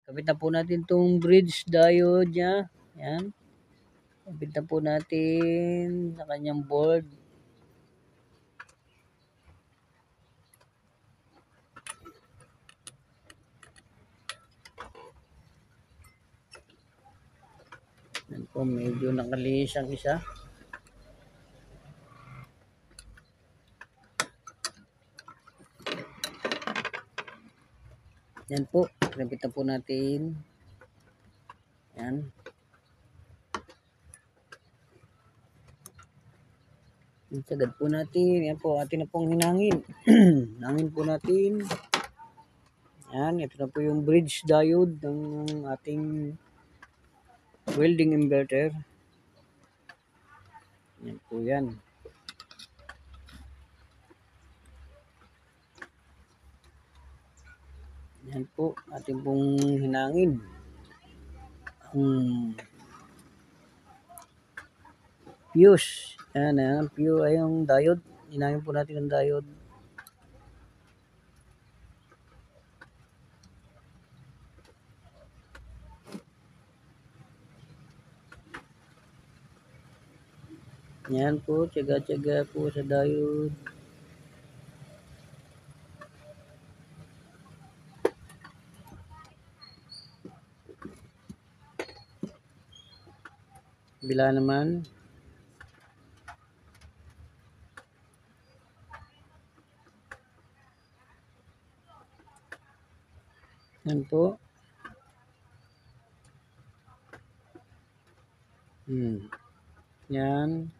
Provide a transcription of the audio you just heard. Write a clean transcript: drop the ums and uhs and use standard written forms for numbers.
Kabit na po natin itong bridge diode niya. Yan. Kabit na po natin sa kanyang board. Yan po, medyo nakalihis ang isa. Yan po, kabit na po natin. Yan. Sagad po natin. Yan po, atin na pong hinangin. Hinangin po natin. Yan, ito na po yung bridge diode ng ating welding inverter. Yan po yan. Yan po, ating pong hinangin. Fuse. Yan, fuse ay yung diode. Hinangin po natin ang diode. Yan po, tiyaga-tiyaga po sa diode. Bila naman. Yan po. Yan.